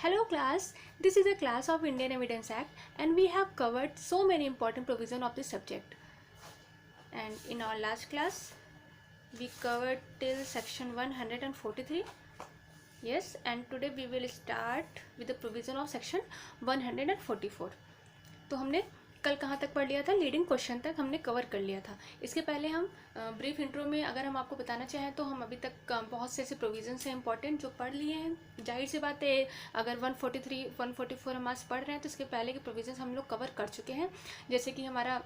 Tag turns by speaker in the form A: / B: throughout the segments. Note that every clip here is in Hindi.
A: Hello class, this is a class of Indian Evidence Act and we have covered so many important provisions of this subject. And in our last class, we covered till section 143. Yes, and today we will start with the provision of section 144. तो हमने कल कहाँ तक पढ़ लिया था? लीडिंग क्वेश्चन तक हमने कवर कर लिया था। इसके पहले हम ब्रीफ इंट्रो में अगर हम आपको बताना चाहें तो हम अभी तक बहुत से ऐसे प्रोविजंस हैं इंपॉर्टेंट जो पढ़ लिए हैं। जाहिर सी बात है, अगर 143 144 हम आज पढ़ रहे हैं तो इसके पहले के प्रोविजंस हम लोग कवर कर चुके हैं। जैसे कि हमारा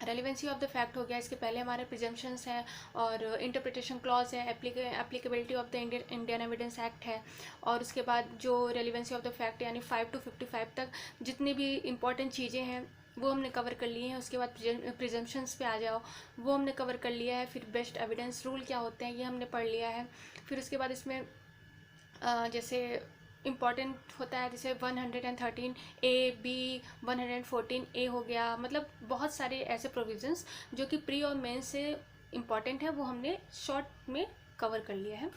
A: रेलिवेंसी ऑफ द फैक्ट हो गया, इसके पहले हमारे प्रिजम्पशंस हैं और इंटरप्रिटेशन क्लॉज है, applicability of the Indian evidence act है, और उसके बाद जो रेलिवेंसी ऑफ द फैक्ट यानी 5 to 55 तक जितनी भी इंपॉर्टेंट चीज़ें हैं वो हमने कवर कर लिए हैं। उसके बाद प्रिजम्पशंस पे आ जाओ, वो हमने कवर कर लिया है। फिर बेस्ट एविडेंस रूल क्या होते हैं ये हमने पढ़ लिया है। फिर उसके बाद इसमें जैसे इम्पॉर्टेंट होता है जैसे 113A, B, 114A हो गया, मतलब बहुत सारे ऐसे प्रोविजंस जो कि प्री और मेन से इम्पॉर्टेंट है वो हमने शॉर्ट में कवर कर लिया है।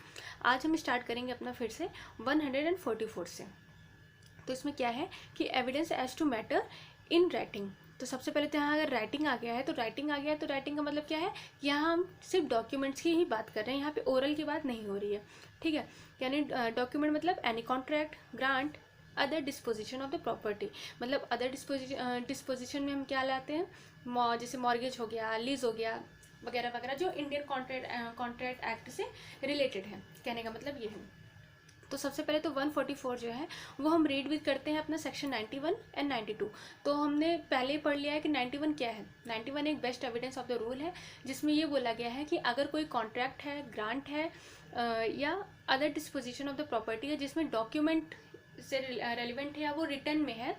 A: आज हम स्टार्ट करेंगे अपना फिर से 144 से। तो इसमें क्या है कि evidence as to matter in writing. तो सबसे पहले तो यहाँ अगर राइटिंग आ गया है तो राइटिंग का मतलब क्या है, यहाँ हम सिर्फ डॉक्यूमेंट्स की ही बात कर रहे हैं, यहाँ पे ओरल की बात नहीं हो रही है। ठीक है, यानी डॉक्यूमेंट मतलब any contract, grant, other disposition of the property. मतलब अदर डिस्पोजिशन में हम क्या लाते हैं, जैसे मॉर्गेज हो गया, लीज हो गया, वगैरह वगैरह, जो इंडियन कॉन्ट्रैक्ट एक्ट से रिलेटेड है। कहने का मतलब ये है। तो सबसे पहले तो 144 जो है वो हम रीड विद करते हैं अपना सेक्शन 91 एंड 92। तो हमने पहले ही पढ़ लिया है कि 91 क्या है। 91 एक best evidence of the rule है जिसमें ये बोला गया है कि अगर कोई कॉन्ट्रैक्ट है, ग्रांट है या other disposition of the property है जिसमें डॉक्यूमेंट से रेलिवेंट है या वो रिटर्न में है,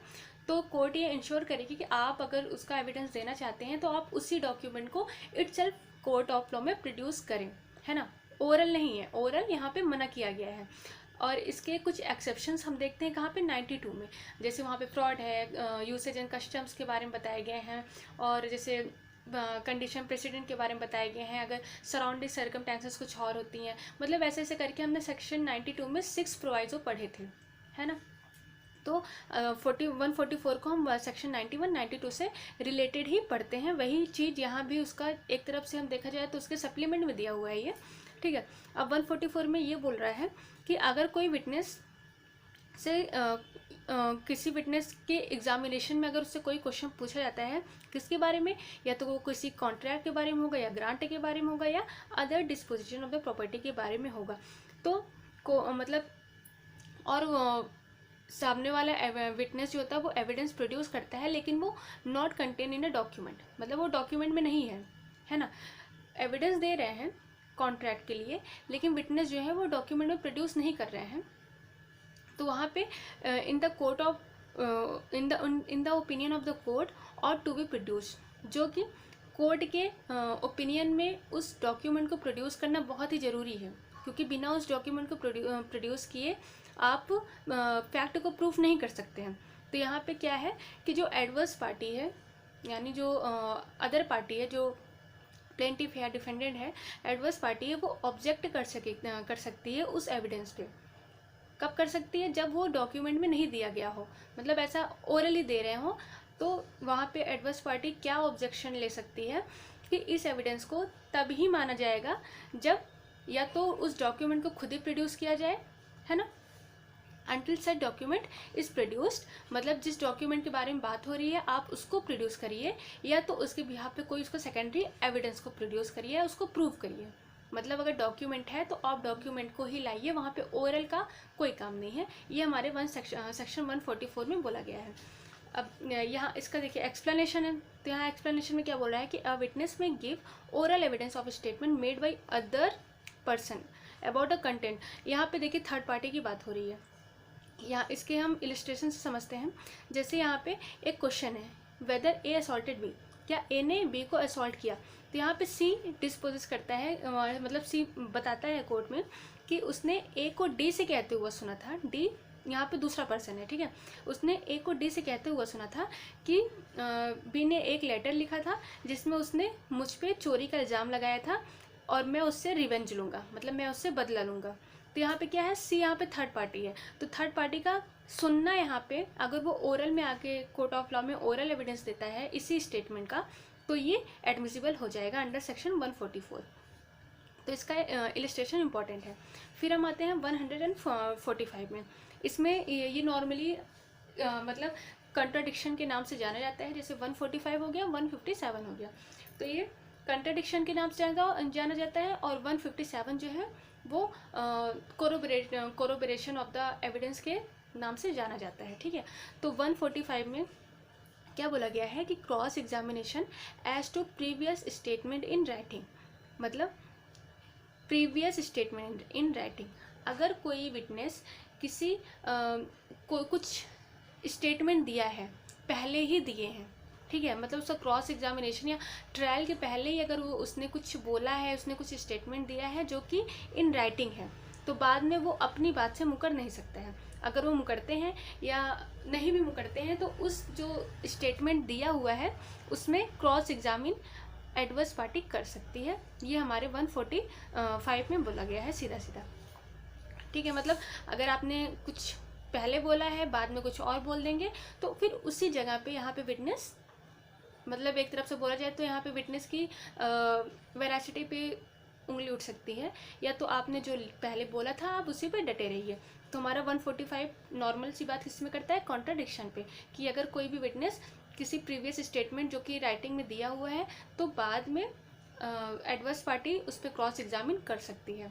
A: तो कोर्ट ये इंश्योर करेगी कि आप अगर उसका एविडेंस देना चाहते हैं तो आप उसी डॉक्यूमेंट को इटसेल्फ कोर्ट ऑफ लॉ में प्रोड्यूस करें, है ना। ओरल नहीं है, ओरल यहाँ पे मना किया गया है। और इसके कुछ एक्सेप्शंस हम देखते हैं कहाँ पे, 92 में। जैसे वहाँ पे फ्रॉड है, यूसेज एंड कस्टम्स के बारे में बताए गए हैं, और जैसे कंडीशन प्रेसिडेंट के बारे में बताए गए हैं, अगर सराउंडिंग सर्कमस्टेंसेस कुछ और होती हैं। मतलब ऐसे ऐसे करके हमने सेक्शन 92 में 6 प्रोवाइजो पढ़े थे, है ना। तो 144 को हम सेक्शन 91 92 से रिलेटेड ही पढ़ते हैं। वही चीज़ यहाँ भी उसका एक तरफ से हम देखा जाए तो उसके सप्लीमेंट में दिया हुआ है ये। ठीक है, अब 144 में ये बोल रहा है कि अगर कोई विटनेस से किसी विटनेस के एग्जामिनेशन में अगर उससे कोई क्वेश्चन पूछा जाता है किसके बारे में, या तो वो किसी कॉन्ट्रैक्ट के बारे में होगा, या ग्रांट के बारे में होगा, या other disposition of the property के बारे में होगा, तो मतलब और सामने वाला विटनेस जो होता है वो एविडेंस प्रोड्यूस करता है लेकिन वो not contain in a document, मतलब वो डॉक्यूमेंट में नहीं है ना। एविडेंस दे रहे हैं कॉन्ट्रैक्ट के लिए लेकिन विटनेस जो है वो डॉक्यूमेंट में प्रोड्यूस नहीं कर रहे हैं, तो वहाँ पे in the court of in the opinion of the court और टू बी प्रोड्यूस, जो कि कोर्ट के ओपिनियन में उस डॉक्यूमेंट को प्रोड्यूस करना बहुत ही ज़रूरी है, क्योंकि बिना उस डॉक्यूमेंट को प्रोड्यूस किए आप फैक्ट को प्रूफ नहीं कर सकते हैं। तो यहाँ पे क्या है कि जो एडवर्स पार्टी है, यानी जो अदर पार्टी है, जो प्लेंटिफ है, डिफेंडेंट है, एडवर्स पार्टी है, वो ऑब्जेक्ट कर सकती है उस एविडेंस पे। कब कर सकती है? जब वो डॉक्यूमेंट में नहीं दिया गया हो, मतलब ऐसा ओरली दे रहे हो, तो वहाँ पे एडवर्स पार्टी क्या ऑब्जेक्शन ले सकती है कि इस एविडेंस को तब ही माना जाएगा जब या तो उस डॉक्यूमेंट को खुद ही प्रोड्यूस किया जाए, है ना, until set document is produced, मतलब जिस डॉक्यूमेंट के बारे में बात हो रही है आप उसको प्रोड्यूस करिए, या तो उसके बिहाफ पे कोई उसको सेकेंडरी एविडेंस को प्रोड्यूस करिए, उसको प्रूव करिए। मतलब अगर डॉक्यूमेंट है तो आप डॉक्यूमेंट को ही लाइए, वहाँ पे ओरल का कोई काम नहीं है। ये हमारे सेक्शन 144 में बोला गया है। अब यहाँ इसका देखिए एक्सप्लेनेशन है, तो यहाँ एक्सप्लेनेशन में क्या बोल रहा है कि अ विटनेस में give oral evidence of statement made by other person about a content. यहाँ पे देखिए थर्ड पार्टी की बात हो रही है। यहाँ इसके हम इलिस्ट्रेशन से समझते हैं। जैसे यहाँ पे एक क्वेश्चन है, वेदर ए असॉल्टेड बी, क्या ए ने बी को असॉल्ट किया, तो यहाँ पे सी डिस्पोज करता है, मतलब सी बताता है कोर्ट में कि उसने ए को डी से कहते हुआ सुना था। डी यहाँ पे दूसरा पर्सन है, ठीक है। उसने ए को डी से कहते हुआ सुना था कि बी ने एक लेटर लिखा था जिसमें उसने मुझ पे चोरी का इल्ज़ाम लगाया था और मैं उससे रिवेंज लूँगा, मतलब मैं उससे बदला लूँगा। तो यहाँ पे क्या है, सी यहाँ पे थर्ड पार्टी है, तो थर्ड पार्टी का सुनना यहाँ पे अगर वो ओरल में आके कोर्ट ऑफ लॉ में ओरल एविडेंस देता है इसी स्टेटमेंट का, तो ये एडमिसिबल हो जाएगा अंडर सेक्शन 144। तो इसका इलिस्ट्रेशन इंपॉर्टेंट है। फिर हम आते हैं 145 में। इसमें ये नॉर्मली मतलब कंट्राडिक्शन के नाम से जाना जाता है, जैसे 145 हो गया, 157 हो गया, तो ये कंट्राडिक्शन के नाम से जाना जाता है। और 157 जो है वो कोरोबरेशन ऑफ द एविडेंस के नाम से जाना जाता है, ठीक है। तो 145 में क्या बोला गया है कि cross examination as to previous statement in writing, मतलब प्रीवियस स्टेटमेंट इन राइटिंग, अगर कोई विटनेस किसी कुछ स्टेटमेंट दिया है, पहले ही दिए हैं, ठीक है, मतलब उसका क्रॉस एग्जामिनेशन या ट्रायल के पहले ही अगर वो उसने कुछ बोला है, उसने कुछ स्टेटमेंट दिया है जो कि इन राइटिंग है, तो बाद में वो अपनी बात से मुकर नहीं सकता है। अगर वो मुकरते हैं या नहीं भी मुकरते हैं, तो उस जो स्टेटमेंट दिया हुआ है उसमें क्रॉस एग्जामिन एडवर्स पार्टी कर सकती है। ये हमारे 145 में बोला गया है सीधा सीधा, ठीक है। मतलब अगर आपने कुछ पहले बोला है, बाद में कुछ और बोल देंगे, तो फिर उसी जगह पे यहाँ पे विटनेस, मतलब एक तरफ से बोला जाए तो यहाँ पे विटनेस की वेरासिटी पे उंगली उठ सकती है, या तो आपने जो पहले बोला था आप उसी पे डटे रहिए। तो हमारा 145 नॉर्मल सी बात किसमें करता है, कॉन्ट्राडिक्शन पे, कि अगर कोई भी विटनेस किसी प्रीवियस स्टेटमेंट जो कि राइटिंग में दिया हुआ है, तो बाद में एडवर्स पार्टी उस पर क्रॉस एग्जामिन कर सकती है।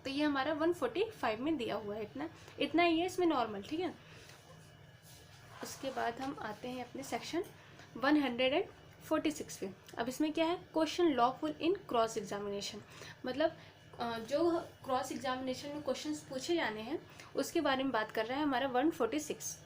A: तो ये हमारा 145 में दिया हुआ है, इतना ही है इसमें नॉर्मल, ठीक है। उसके बाद हम आते हैं अपने सेक्शन 146 पे। अब इसमें क्या है, क्वेश्चन लॉफुल इन क्रॉस एग्जामिनेशन, मतलब जो क्रॉस एग्जामिनेशन में क्वेश्चंस पूछे जाने हैं उसके बारे में बात कर रहा है हमारा 146।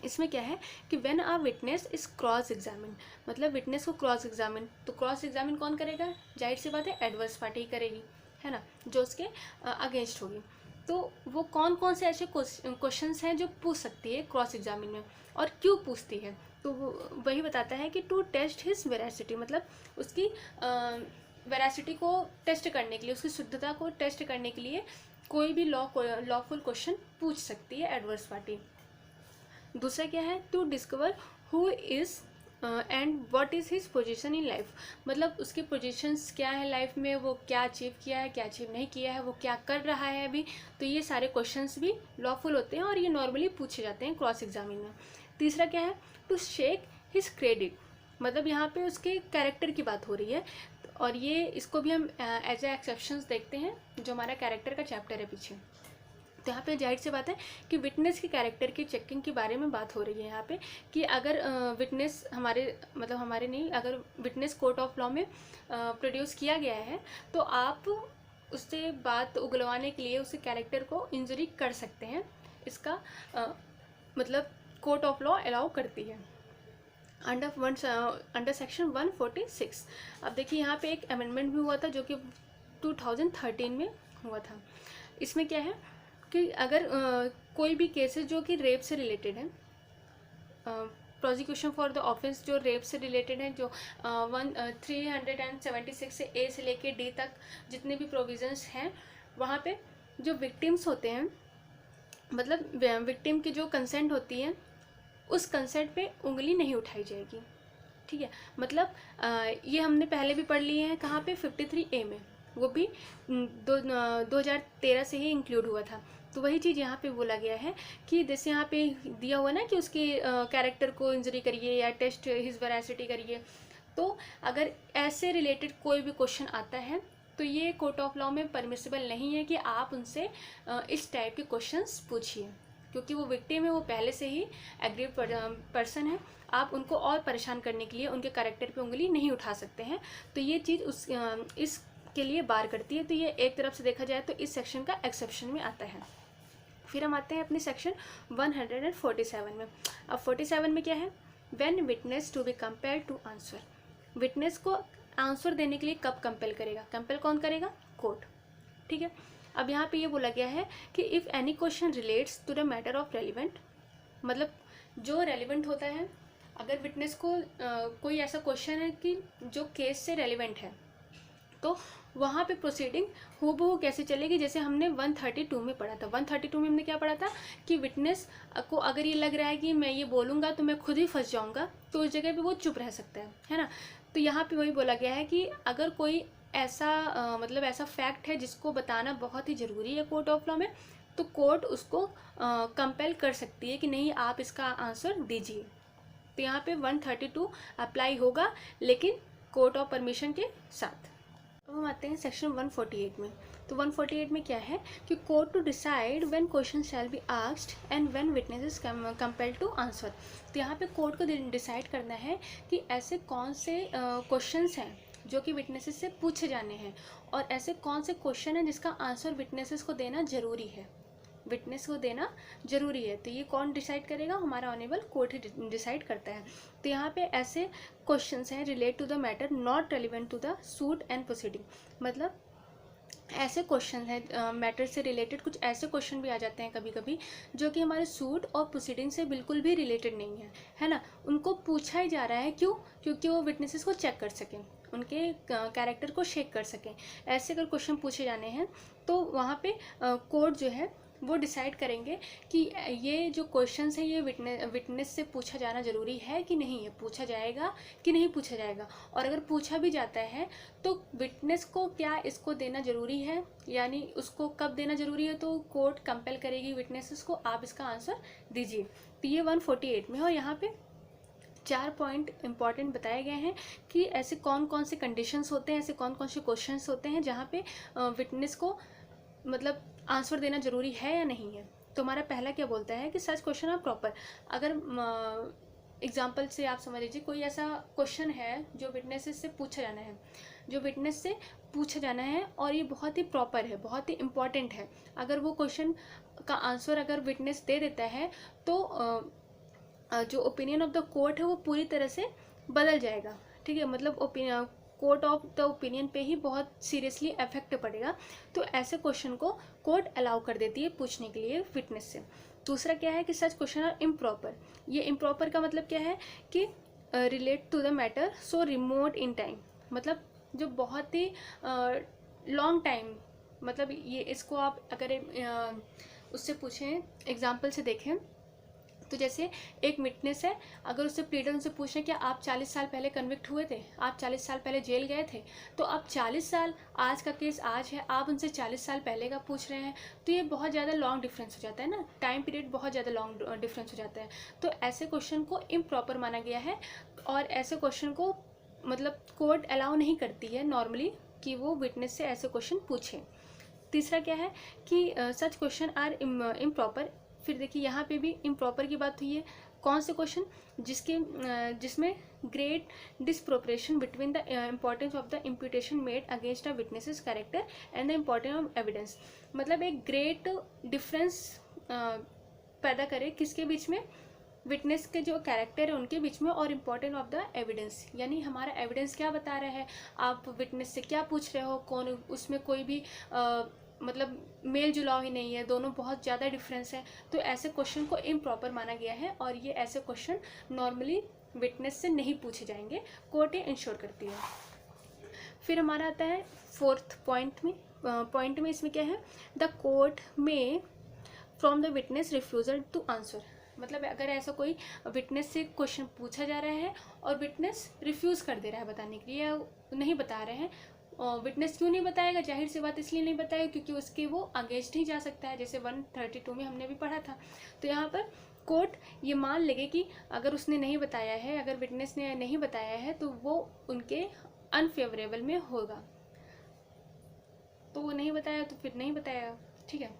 A: इसमें क्या है कि when a witness is cross examine, मतलब विटनेस को क्रॉस एग्जामिन, तो क्रॉस एग्जामिन कौन करेगा, जाहिर सी बात है एडवर्स पार्टी करेगी, है ना, जो उसके अगेंस्ट होगी। तो वो कौन कौन से ऐसे क्वेश्चंस हैं जो पूछ सकती है क्रॉस एग्जामिन में, और क्यों पूछती है, तो वो वही बताता है कि टू टेस्ट हिज वेरासिटी, मतलब उसकी वेरासिटी को टेस्ट करने के लिए, उसकी शुद्धता को टेस्ट करने के लिए कोई भी लॉफुल क्वेश्चन पूछ सकती है एडवर्स पार्टी। दूसरा क्या है, to discover who is and what is his position in life, मतलब उसकी पोजीशंस क्या है लाइफ में, वो क्या अचीव किया है, क्या अचीव नहीं किया है, वो क्या कर रहा है अभी। तो ये सारे क्वेश्चंस भी लॉफुल होते हैं और ये नॉर्मली पूछे जाते हैं क्रॉस एग्जामिन में। तीसरा क्या है, टू शेक हिज क्रेडिट, मतलब यहाँ पे उसके कैरेक्टर की बात हो रही है, और ये इसको भी हम एज ए एक्सेप्शंस देखते हैं जो हमारा कैरेक्टर का चैप्टर है पीछे। तो यहाँ पे जाहिर सी बात है कि विटनेस के कैरेक्टर की चेकिंग के बारे में बात हो रही है यहाँ पे, कि अगर विटनेस हमारे नहीं, अगर विटनेस कोर्ट ऑफ लॉ में प्रोड्यूस किया गया है, तो आप उससे बात उगलवाने के लिए उसके कैरेक्टर को इंजरी कर सकते हैं। इसका मतलब कोर्ट ऑफ लॉ अलाउ करती है अंडर सेक्शन 146। अब देखिए यहाँ पे एक अमेंडमेंट भी हुआ था जो कि 2013 में हुआ था। इसमें क्या है कि अगर कोई भी केसेस जो कि रेप से रिलेटेड है, प्रोसिक्यूशन फॉर द ऑफेंस जो रेप से रिलेटेड है, जो 376 से ए से लेके डी तक जितने भी प्रोविजंस हैं, वहाँ पे जो विक्टिम्स होते हैं, मतलब विक्टिम की जो कंसेंट होती है, उस कंसेंट पे उंगली नहीं उठाई जाएगी, ठीक है। मतलब ये हमने पहले भी पढ़ लिए हैं, कहाँ पे, 53A में, वो भी 2013 से ही इंक्लूड हुआ था। तो वही चीज़ यहाँ पे बोला गया है कि जैसे यहाँ पे दिया हुआ ना कि उसके कैरेक्टर को इंजरी करिए या टेस्ट हिज वेरासिटी करिए, तो अगर ऐसे रिलेटेड कोई भी क्वेश्चन आता है तो ये कोर्ट ऑफ लॉ में परमिसिबल नहीं है कि आप उनसे इस टाइप के क्वेश्चंस पूछिए, क्योंकि वो विक्टिम है, वो पहले से ही एग्रीड पर्सन है, आप उनको और परेशान करने के लिए उनके कैरेक्टर पे उंगली नहीं उठा सकते हैं। तो ये चीज़ इसके लिए बार करती है। तो ये एक तरफ से देखा जाए तो इस सेक्शन का एक्सेप्शन में आता है। फिर हम आते हैं अपने सेक्शन 147 में। अब 47 में क्या है, when witness to be compelled to answer, witness को आंसर देने के लिए कब कंपेल करेगा, कंपेल कौन करेगा, कोर्ट, ठीक है। अब यहाँ पे ये बोला गया है कि if any question relates to the matter of relevant, मतलब जो रेलिवेंट होता है, अगर विटनेस को कोई ऐसा क्वेश्चन है कि जो केस से रेलिवेंट है, तो वहाँ पे प्रोसीडिंग हूबहू कैसे चलेगी, जैसे हमने 132 में पढ़ा था। 132 में हमने क्या पढ़ा था कि विटनेस को अगर ये लग रहा है कि मैं ये बोलूँगा तो मैं खुद ही फंस जाऊँगा, तो उस जगह पे वो चुप रह सकता है ना। तो यहाँ पे वही बोला गया है कि अगर कोई ऐसा मतलब ऐसा फैक्ट है जिसको बताना बहुत ही ज़रूरी है कोर्ट ऑफ लॉ में, तो कोर्ट उसको कंपेल कर सकती है कि नहीं आप इसका आंसर दीजिए। तो यहाँ पे 132 अप्लाई होगा, लेकिन कोर्ट ऑफ परमिशन के साथ। अब हम आते हैं सेक्शन 148 में। तो 148 में क्या है कि court to decide when question shall be asked and when witnesses compelled to answer. तो यहाँ पे कोर्ट को डिसाइड करना है कि ऐसे कौन से क्वेश्चंस हैं जो कि विटनेसेस से पूछे जाने हैं, और ऐसे कौन से क्वेश्चन हैं जिसका आंसर विटनेसेस को देना ज़रूरी है, विटनेस को देना जरूरी है। तो ये कौन डिसाइड करेगा, हमारा ऑनेबल कोर्ट ही डिसाइड करता है। तो यहाँ पे ऐसे क्वेश्चंस हैं relate to the matter not relevant to the suit and proceeding, मतलब ऐसे क्वेश्चन हैं मैटर से रिलेटेड, कुछ ऐसे क्वेश्चन भी आ जाते हैं कभी कभी जो कि हमारे सूट और प्रोसीडिंग से बिल्कुल भी रिलेटेड नहीं है ना। उनको पूछा ही जा रहा है, क्यों? क्योंकि वो विटनेसेस को चेक कर सकें, उनके कैरेक्टर को शेक कर सकें। ऐसे अगर क्वेश्चन पूछे जाने हैं तो वहाँ पे कोर्ट जो है वो डिसाइड करेंगे कि ये जो क्वेश्चंस है ये विटनेस से पूछा जाना ज़रूरी है कि नहीं है, पूछा जाएगा कि नहीं पूछा जाएगा। और अगर पूछा भी जाता है तो विटनेस को क्या इसको देना ज़रूरी है, यानी उसको कब देना ज़रूरी है, तो कोर्ट कंपेल करेगी विटनेसेस को, आप इसका आंसर दीजिए। तो ये 148 में। और यहाँ पे 4 पॉइंट इंपॉर्टेंट बताए गए हैं कि ऐसे कौन कौन से कंडीशंस होते हैं, ऐसे कौन कौन से क्वेश्चंस होते हैं जहाँ पे विटनेस को मतलब आंसर देना जरूरी है या नहीं है। तो हमारा पहला क्या बोलता है कि सच क्वेश्चन आर प्रॉपर। अगर एग्जांपल से आप समझ लीजिए कोई ऐसा क्वेश्चन है जो विटनेसेस से पूछा जाना है, जो विटनेस से पूछा जाना है और ये बहुत ही प्रॉपर है, बहुत ही इम्पॉर्टेंट है। अगर वो क्वेश्चन का आंसर अगर विटनेस दे देता है तो जो ओपिनियन ऑफ द कोर्ट है वो पूरी तरह से बदल जाएगा, ठीक है। मतलब कोर्ट ऑफ द ओपिनियन पे ही बहुत सीरियसली इफेक्ट पड़ेगा। तो ऐसे क्वेश्चन को कोर्ट अलाउ कर देती है पूछने के लिए विटनेस से। दूसरा क्या है कि सच क्वेश्चन आर इम्प्रॉपर। ये इम्प्रॉपर का मतलब क्या है कि relate to the matter so remote in time, मतलब जो बहुत ही लॉन्ग टाइम, मतलब ये इसको आप अगर उससे पूछें, एग्जाम्पल से देखें तो जैसे एक विटनेस है, अगर उससे प्लीडर उनसे पूछें कि आप 40 साल पहले कन्विक्ट हुए थे, आप 40 साल पहले जेल गए थे, तो आप 40 साल, आज का केस आज है, आप उनसे 40 साल पहले का पूछ रहे हैं, तो ये बहुत ज़्यादा लॉन्ग डिफरेंस हो जाता है ना, टाइम पीरियड बहुत ज़्यादा लॉन्ग डिफरेंस हो जाता है। तो ऐसे क्वेश्चन को इम्प्रॉपर माना गया है और ऐसे क्वेश्चन को मतलब कोर्ट अलाउ नहीं करती है नॉर्मली कि वो विटनेस से ऐसे क्वेश्चन पूछें। तीसरा क्या है कि सच क्वेश्चन आर इम्प्रॉपर। फिर देखिए यहाँ पे भी इम्प्रॉपर की बात हुई है। कौन से क्वेश्चन? जिसमें great disproportion between the importance of the imputation made against a witness's character and the importance of evidence, मतलब एक ग्रेट डिफरेंस पैदा करे किसके बीच में, विटनेस के जो कैरेक्टर है उनके बीच में और इम्पोर्टेंस ऑफ द एविडेंस, यानी हमारा एविडेंस क्या बता रहा है, आप विटनेस से क्या पूछ रहे हो, कौन उसमें कोई भी मतलब मेल जुलाव ही नहीं है, दोनों बहुत ज़्यादा डिफरेंस है। तो ऐसे क्वेश्चन को इम्प्रॉपर माना गया है और ये ऐसे क्वेश्चन नॉर्मली विटनेस से नहीं पूछे जाएंगे, कोर्ट ये इंश्योर करती है। फिर हमारा आता है फोर्थ पॉइंट में इसमें क्या है, the court may from the witness refusal to answer, मतलब अगर ऐसा कोई विटनेस से क्वेश्चन पूछा जा रहा है और विटनेस रिफ्यूज़ कर दे रहा है बताने के लिए, नहीं बता रहे हैं, विटनेस क्यों नहीं बताएगा, जाहिर सी बात इसलिए नहीं बताएगा क्योंकि उसके वो अगेंस्ट ही जा सकता है, जैसे 132 में हमने भी पढ़ा था। तो यहाँ पर कोर्ट ये मान लेगे कि अगर उसने नहीं बताया है, अगर विटनेस ने नहीं बताया है तो वो उनके अनफेवरेबल में होगा, तो वो नहीं बताया तो फिर नहीं बताया, ठीक है।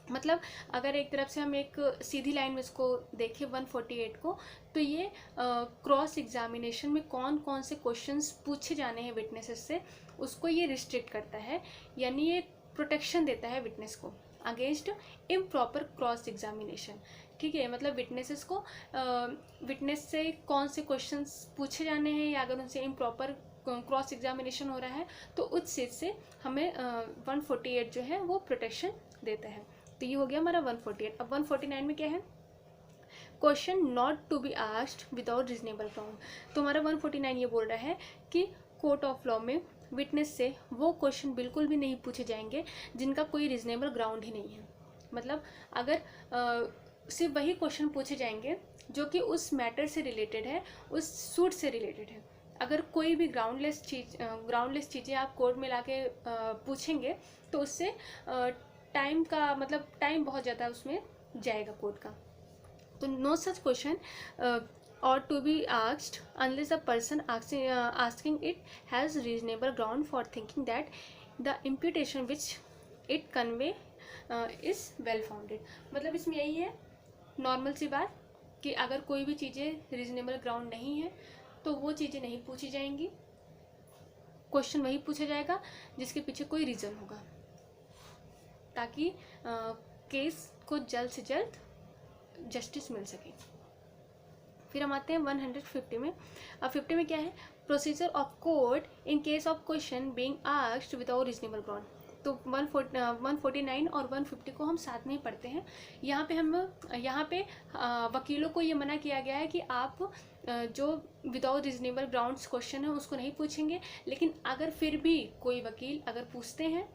A: मतलब अगर एक तरफ से हम एक सीधी लाइन में इसको देखें 148 को, तो ये क्रॉस एग्जामिनेशन में कौन कौन से क्वेश्चंस पूछे जाने हैं विटनेसेस से उसको ये रिस्ट्रिक्ट करता है, यानी ये प्रोटेक्शन देता है विटनेस को अगेंस्ट इम्प्रॉपर क्रॉस एग्जामिनेशन, ठीक है। मतलब विटनेसेस को विटनेस से कौन से क्वेश्चंस पूछे जाने हैं या अगर उनसे इम्प्रॉपर क्रॉस एग्जामिनेशन हो रहा है तो उस चीज़ से हमें 148 जो है वो प्रोटेक्शन देता है। तो ये हो गया हमारा 148। अब 149 में क्या है, question not to be asked without reasonable ground. तो हमारा 149 ये बोल रहा है कि कोर्ट ऑफ लॉ में विटनेस से वो क्वेश्चन बिल्कुल भी नहीं पूछे जाएंगे जिनका कोई रीजनेबल ग्राउंड ही नहीं है। मतलब अगर सिर्फ वही क्वेश्चन पूछे जाएंगे जो कि उस मैटर से रिलेटेड है, उस सूट से रिलेटेड है। अगर कोई भी ग्राउंडलेस चीज़ें आप कोर्ट में लाके पूछेंगे तो उससे टाइम का मतलब टाइम बहुत ज़्यादा उसमें जाएगा कोर्ट का। तो no such question or to be asked unless the person asking it has reasonable ground for thinking that the imputation which it convey is well founded। मतलब इसमें यही है नॉर्मल सी बात कि अगर कोई भी चीज़ें रीजनेबल ग्राउंड नहीं है तो वो चीज़ें नहीं पूछी जाएंगी, क्वेश्चन वही पूछा जाएगा जिसके पीछे कोई रीज़न होगा, ताकि केस को जल्द से जल्द जस्टिस मिल सके। फिर हम आते हैं 150 में। अब 50 में क्या है, procedure of court in case of question being asked without reasonable ground. तो 149 और 150 को हम साथ में ही पढ़ते हैं। यहाँ पे वकीलों को ये मना किया गया है कि आप जो विदाउट रीजनेबल ग्राउंड्स क्वेश्चन है उसको नहीं पूछेंगे, लेकिन अगर फिर भी कोई वकील अगर पूछते हैं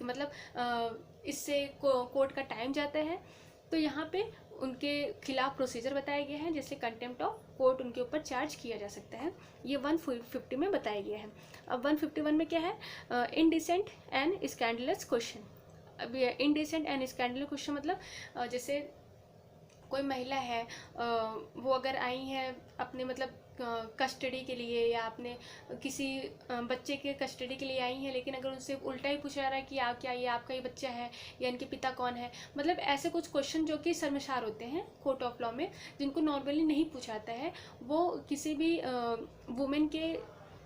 A: मतलब इससे कोर्ट का टाइम जाता है, तो यहाँ पे उनके खिलाफ प्रोसीजर बताया गया है, जैसे कंटेम्प्ट ऑफ कोर्ट उनके ऊपर चार्ज किया जा सकता है। ये 150 में बताया गया है। अब 151 में क्या है, इनडिसेंट एंड स्कैंडलस क्वेश्चन। अब ये इनडिसेंट एंड स्कैंडलस क्वेश्चन मतलब जैसे कोई महिला है, वो अगर आई हैं अपने मतलब कस्टडी के लिए या अपने किसी बच्चे के कस्टडी के लिए आई हैं, लेकिन अगर उनसे उल्टा ही पूछा जा रहा है कि आप क्या ये आपका ही बच्चा है या इनके पिता कौन है, मतलब ऐसे कुछ क्वेश्चन जो कि शर्मसार होते हैं कोर्ट ऑफ लॉ में, जिनको नॉर्मली नहीं पूछा जाता है, वो किसी भी वुमेन के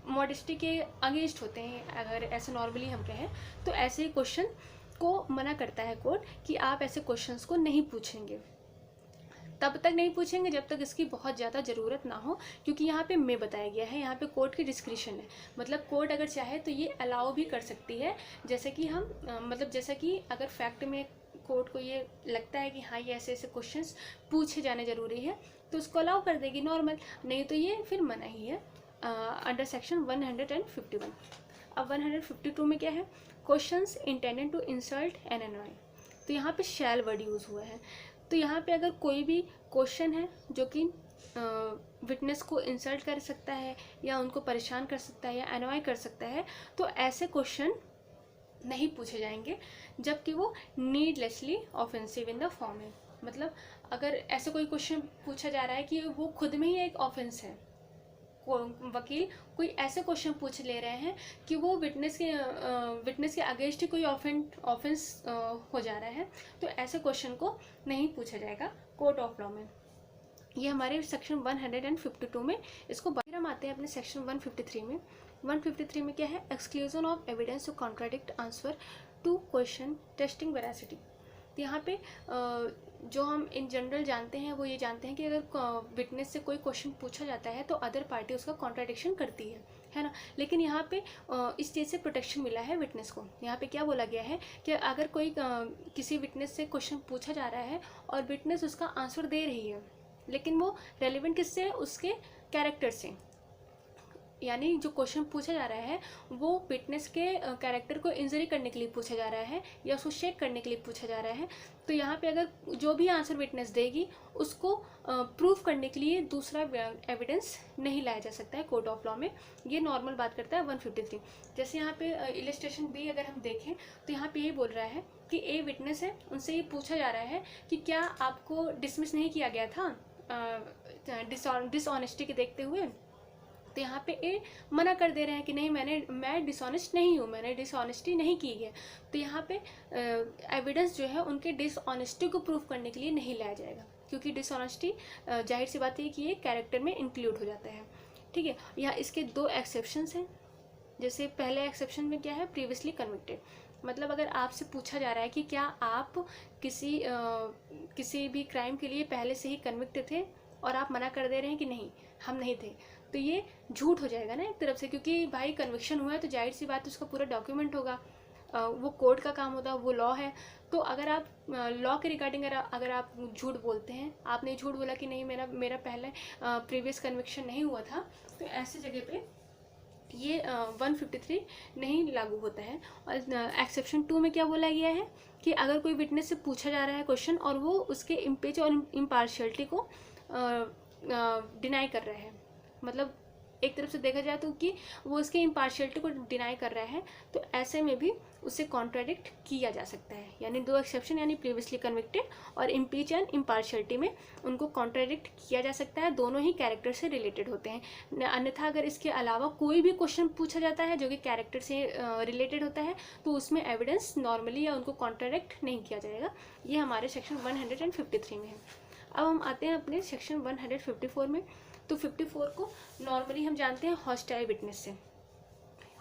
A: मॉडेस्टी के अगेंस्ट होते हैं। अगर ऐसे नॉर्मली हम कहें तो ऐसे ही क्वेश्चन को मना करता है कोर्ट कि आप ऐसे क्वेश्चंस को नहीं पूछेंगे, तब तक नहीं पूछेंगे जब तक इसकी बहुत ज़्यादा ज़रूरत ना हो, क्योंकि यहाँ पे मैं बताया गया है, यहाँ पे कोर्ट की डिस्क्रिशन है। मतलब कोर्ट अगर चाहे तो ये अलाउ भी कर सकती है, जैसे कि हम मतलब जैसा कि अगर फैक्ट में कोर्ट को ये लगता है कि हाँ ये ऐसे ऐसे क्वेश्चंस पूछे जाने ज़रूरी है तो उसको अलाउ कर देगी नॉर्मल, नहीं तो ये फिर मना ही है अंडर सेक्शन 151। अब 152 में क्या है, questions intended to insult and annoy. तो यहाँ पे शैल वर्ड यूज़ हुआ है। तो यहाँ पे अगर कोई भी क्वेश्चन है जो कि विटनेस को इंसल्ट कर सकता है या उनको परेशान कर सकता है या अनॉय कर सकता है, तो ऐसे क्वेश्चन नहीं पूछे जाएंगे जबकि वो needlessly offensive in the form है। मतलब अगर ऐसे कोई क्वेश्चन पूछा जा रहा है कि वो खुद में ही एक ऑफेंस है, वकील कोई ऐसे क्वेश्चन पूछ ले रहे हैं कि वो विटनेस के अगेंस्ट ही कोई ऑफेंस हो जा रहा है, तो ऐसे क्वेश्चन को नहीं पूछा जाएगा कोर्ट ऑफ लॉ में। ये हमारे सेक्शन 152 में। इसको बाहर हम आते हैं अपने सेक्शन 153 में। 153 में क्या है, exclusion of evidence to contradict answer to question testing veracity. तो यहाँ पे जो हम इन जनरल जानते हैं वो ये जानते हैं कि अगर विटनेस से कोई क्वेश्चन पूछा जाता है तो अदर पार्टी उसका कॉन्ट्राडिक्शन करती है ना। लेकिन यहाँ पे इस चीज़ से प्रोटेक्शन मिला है विटनेस को। यहाँ पे क्या बोला गया है कि अगर कोई किसी विटनेस से क्वेश्चन पूछा जा रहा है और विटनेस उसका आंसर दे रही है, लेकिन वो रेलिवेंट किससे है, उसके कैरेक्टर से, यानी जो क्वेश्चन पूछा जा रहा है वो विटनेस के कैरेक्टर को इंजरी करने के लिए पूछा जा रहा है या उसको शेक करने के लिए पूछा जा रहा है। तो यहाँ पे अगर जो भी आंसर विटनेस देगी उसको प्रूफ करने के लिए दूसरा एविडेंस नहीं लाया जा सकता है कोर्ट ऑफ लॉ में। ये नॉर्मल बात करता है 153। जैसे यहाँ पे इलस्ट्रेशन बी अगर हम देखें तो यहाँ पे ये बोल रहा है कि ए विटनेस है, उनसे ये पूछा जा रहा है कि क्या आपको डिसमिस नहीं किया गया था डिसऑनेस्टी के देखते हुए। तो यहाँ पे ए मना कर दे रहे हैं कि नहीं मैं डिसऑनेस्ट नहीं हूँ, मैंने डिसऑनेस्टी नहीं की है। तो यहाँ पे एविडेंस जो है उनके डिसऑनेस्टी को प्रूफ करने के लिए नहीं लाया जाएगा, क्योंकि डिसऑनेस्टी जाहिर सी बात है कि ये कैरेक्टर में इंक्लूड हो जाता है। ठीक है, यहाँ इसके दो एक्सेप्शंस हैं। जैसे पहले एक्सेप्शन में क्या है, प्रीवियसली कन्विक्टेड। मतलब अगर आपसे पूछा जा रहा है कि क्या आप किसी भी क्राइम के लिए पहले से ही कन्विक्टेड थे और आप मना कर दे रहे हैं कि नहीं हम नहीं थे, तो ये झूठ हो जाएगा ना एक तरफ से, क्योंकि भाई कन्विक्शन हुआ है तो जाहिर सी बात उसका पूरा डॉक्यूमेंट होगा, वो कोर्ट का काम होता है, वो लॉ है। तो अगर आप लॉ के रिगार्डिंग अगर आप झूठ बोलते हैं, आपने झूठ बोला कि नहीं मेरा पहले प्रीवियस कन्विक्शन नहीं हुआ था, तो ऐसी जगह पे ये 153 नहीं लागू होता है। और एक्सेप्शन 2 में क्या बोला गया है कि अगर कोई विटनेस से पूछा जा रहा है क्वेश्चन और वो उसके इम्पेच और इम्पार्शियलिटी को डिनाई कर रहा है, मतलब एक तरफ से देखा जाए तो कि वो उसके इम्पार्शियलिटी को डिनाई कर रहा है, तो ऐसे में भी उसे कॉन्ट्राडिक्ट किया जा सकता है। यानी दो एक्सेप्शन यानी प्रीवियसली कन्विक्टेड और इम्पीच एंड इम्पार्शियलिटी में उनको कॉन्ट्राडिक्ट किया जा सकता है। दोनों ही कैरेक्टर से रिलेटेड होते हैं। अन्यथा अगर इसके अलावा कोई भी क्वेश्चन पूछा जाता है जो कि कैरेक्टर से रिलेटेड होता है तो उसमें एविडेंस नॉर्मली या उनको कॉन्ट्राडिक्ट नहीं किया जाएगा। ये हमारे सेक्शन 153 में है। अब हम आते हैं अपने सेक्शन 154 में। तो 54 को नॉर्मली हम जानते हैं हॉस्टाइल विटनेस से।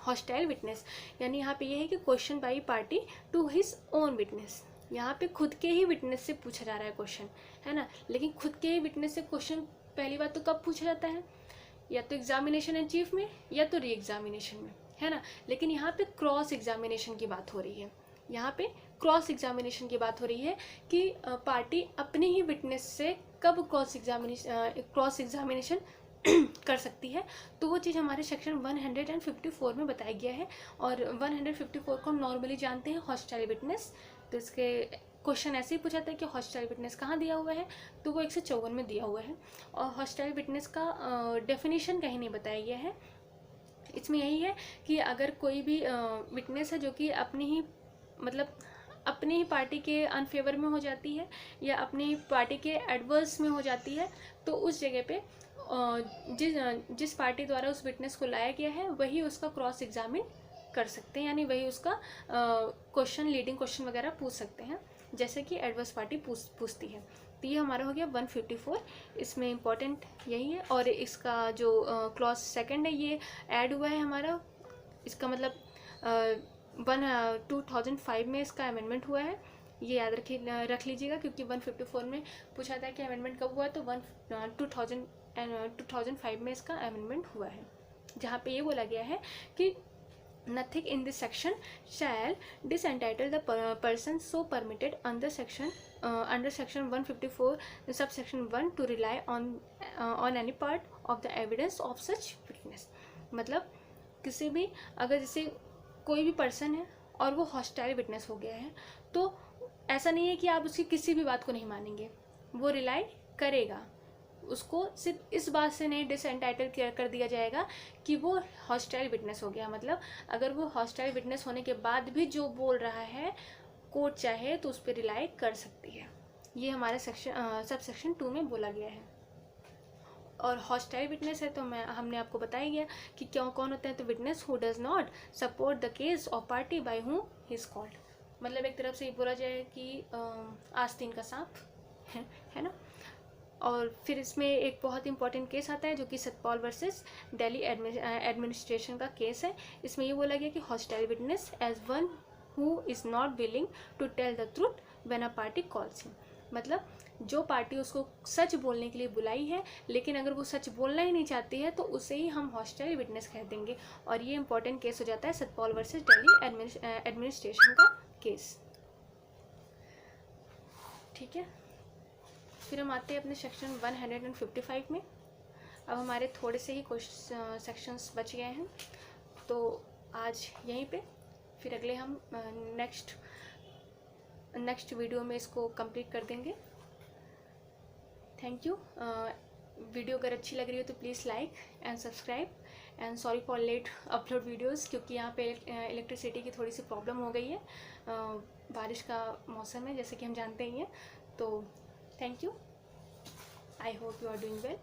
A: हॉस्टाइल विटनेस यानी यहाँ पे ये है कि question by party to his own witness. यहाँ पे खुद के ही विटनेस से पूछा जा रहा है क्वेश्चन, है ना। लेकिन खुद के ही विटनेस से क्वेश्चन पहली बात तो कब पूछा जाता है, या तो एग्जामिनेशन इन चीफ में या तो री एग्जामिनेशन में, है ना। लेकिन यहाँ पे क्रॉस एग्जामिनेशन की बात हो रही है। यहाँ पे क्रॉस एग्जामिनेशन की बात हो रही है कि पार्टी अपने ही विटनेस से कब क्रॉस एग्जामिनेशन कर सकती है। तो वो चीज़ हमारे सेक्शन 154 में बताया गया है। और 154 को हम नॉर्मली जानते हैं हॉस्टाइल विटनेस। तो इसके क्वेश्चन ऐसे ही पूछा था कि हॉस्टाइल विटनेस कहाँ दिया हुआ है, तो वो 154 में दिया हुआ है। और हॉस्टाइल विटनेस का डेफिनेशन कहीं नहीं बताया गया है। इसमें यही है कि अगर कोई भी विटनेस है जो कि अपनी ही पार्टी के अनफेवर में हो जाती है या अपनी पार्टी के एडवर्स में हो जाती है, तो उस जगह पे जिस पार्टी द्वारा उस विटनेस को लाया गया है वही उसका क्रॉस एग्जामिन कर सकते हैं, यानी वही उसका क्वेश्चन लीडिंग क्वेश्चन वगैरह पूछ सकते हैं जैसे कि एडवर्स पार्टी पूछती है। तो ये हमारा हो गया 154। इसमें इम्पॉर्टेंट यही है। और इसका जो क्लॉज सेकंड है ये ऐड हुआ है हमारा, इसका मतलब 2005 में इसका अमेंडमेंट हुआ है। ये याद रख लीजिएगा क्योंकि 154 में पूछा था कि अमेंडमेंट कब हुआ, तो 2005 में इसका अमेंडमेंट हुआ है, जहाँ पे ये बोला गया है कि nothing in this section shall disentitle the person so permitted under section 154 subsection 1 to rely on any part of the evidence of such witness। मतलब किसी भी अगर जैसे कोई भी पर्सन है और वो हॉस्टाइल विटनेस हो गया है, तो ऐसा नहीं है कि आप उसकी किसी भी बात को नहीं मानेंगे, वो रिलाई करेगा। उसको सिर्फ इस बात से नहीं डिसएंटाइटल कर दिया जाएगा कि वो हॉस्टाइल विटनेस हो गया। मतलब अगर वो हॉस्टाइल विटनेस होने के बाद भी जो बोल रहा है कोर्ट चाहे तो उस पर रिलाई कर सकती है। ये हमारे सब सेक्शन 2 में बोला गया है। और हॉस्टाइल विटनेस है तो हमने आपको बताया गया कि क्यों कौन होते हैं। तो witness who does not support the case of party bye whom he is called. मतलब एक तरफ से ये बोला जाए कि आस्तीन का सांप है ना। और फिर इसमें एक बहुत इंपॉर्टेंट केस आता है जो कि सतपाल वर्सेस दिल्ली एडमिनिस्ट्रेशन का केस है। इसमें ये बोला गया कि hostile witness as one who is not willing to tell the truth when a party calls him. मतलब जो पार्टी उसको सच बोलने के लिए बुलाई है लेकिन अगर वो सच बोलना ही नहीं चाहती है तो उसे ही हम हॉस्टाइल विटनेस कह देंगे। और ये इंपॉर्टेंट केस हो जाता है सतपाल वर्सेस दिल्ली एडमिनिस्ट्रेशन का केस। ठीक है, फिर हम आते हैं अपने सेक्शन 155 में। अब हमारे थोड़े से ही सेक्शंस बच गए हैं, तो आज यहीं पे, फिर अगले हम नेक्स्ट वीडियो में इसको कंप्लीट कर देंगे। Thank you. वीडियो अगर अच्छी लग रही हो तो please like and subscribe and sorry for late upload videos, क्योंकि यहाँ पे इलेक्ट्रिसिटी की थोड़ी सी प्रॉब्लम हो गई है। बारिश का मौसम है जैसे कि हम जानते ही हैं। तो thank you. I hope you are doing well.